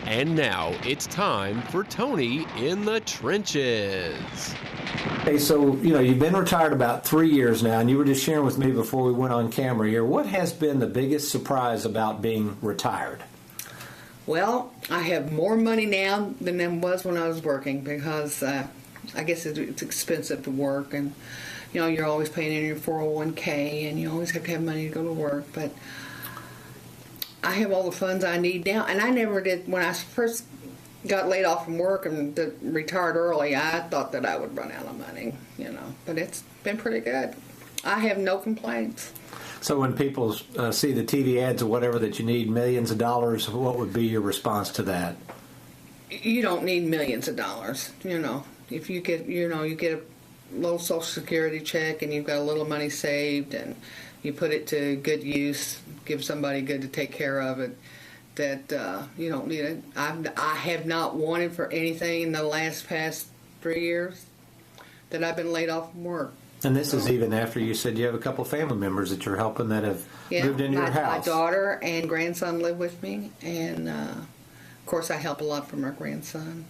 And now it's time for Tony in the Trenches. Hey, so, you've been retired about 3 years now, and you were just sharing with me before we went on camera here, what has been the biggest surprise about being retired? Well, I have more money now than there was when I was working because I guess it's expensive to work, and, you're always paying in your 401k, and you always have to have money to go to work, but I have all the funds I need now, and I never did. When I first got laid off from work and retired early, I thought that I would run out of money, but it's been pretty good. I have no complaints. So when people see the TV ads or whatever that you need millions of dollars, what would be your response to that? You don't need millions of dollars, If you get, you get a little Social Security check and you've got a little money saved and you put it to good use, give somebody good to take care of it, that you don't need it. I have not wanted for anything in the past 3 years that I've been laid off from work. And this is even after you said you have a couple family members that you're helping that have moved into your house. My daughter and grandson live with me, and of course I help a lot from our grandson.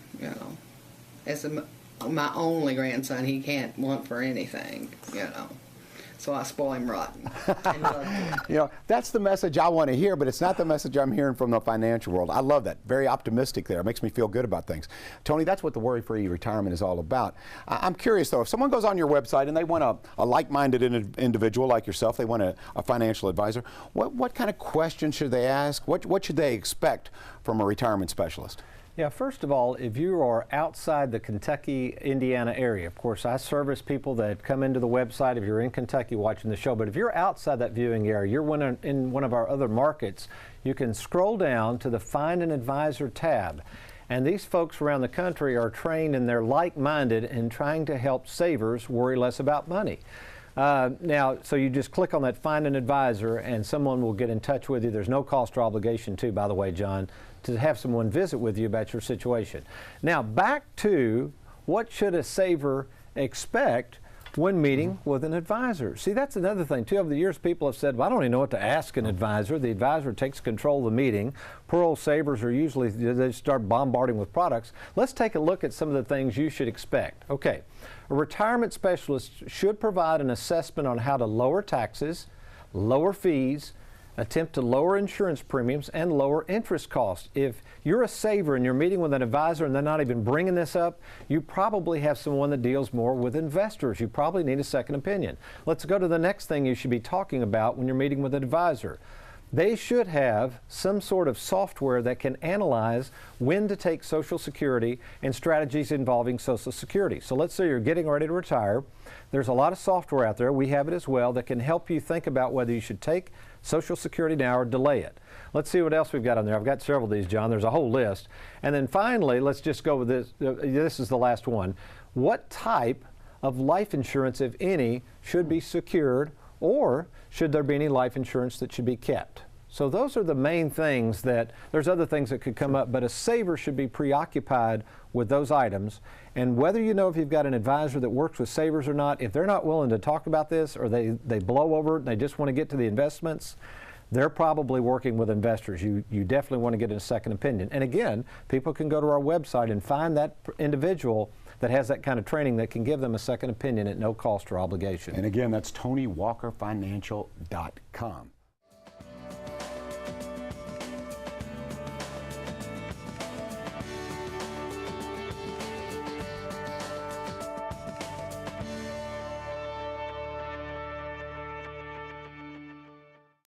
As my only grandson, he can't want for anything. So I spoil him rotten. And love him. That's the message I want to hear, but it's not the message I'm hearing from the financial world. I love that. Very optimistic there. It makes me feel good about things. Tony, that's what the Worry-Free Retirement is all about. I'm curious, though, if someone goes on your website and they want a like-minded individual like yourself, they want a financial advisor, what kind of questions should they ask? What should they expect from a retirement specialist? Yeah, first of all, if you are outside the Kentucky, Indiana area, of course, I service people that come into the website if you're in Kentucky watching the show, but if you're outside that viewing area, you're in one of our other markets, you can scroll down to the Find an Advisor tab. And these folks around the country are trained and they're like-minded in trying to help savers worry less about money. Now, so you just click on that Find an Advisor and someone will get in touch with you. There's no cost or obligation too, by the way, John, to have someone visit with you about your situation. Now, back to what should a saver expect when meeting with an advisor? See, that's another thing, too. Over the years, people have said, well, I don't even know what to ask an advisor. The advisor takes control of the meeting. Poor old savers are usually, they start bombarding with products. Let's take a look at some of the things you should expect. Okay, a retirement specialist should provide an assessment on how to lower taxes, lower fees, attempt to lower insurance premiums, and lower interest costs. If you're a saver and you're meeting with an advisor and they're not even bringing this up, you probably have someone that deals more with investors. You probably need a second opinion. Let's go to the next thing you should be talking about when you're meeting with an advisor. They should have some sort of software that can analyze when to take Social Security and strategies involving Social Security. So let's say you're getting ready to retire. There's a lot of software out there, we have it as well, that can help you think about whether you should take Social Security now or delay it. Let's see what else we've got on there. I've got several of these, John. There's a whole list. And then finally, let's just go with this. This is the last one. What type of life insurance, if any, should be secured, or should there be any life insurance that should be kept? So those are the main things. That there's other things that could come up, but a saver should be preoccupied with those items. And whether you know if you've got an advisor that works with savers or not, if they're not willing to talk about this, or they blow over it and they just want to get to the investments, they're probably working with investors. You definitely want to get a second opinion. And again, people can go to our website and find that individual that has that kind of training that can give them a second opinion at no cost or obligation. And again, that's TonyWalkerFinancial.com.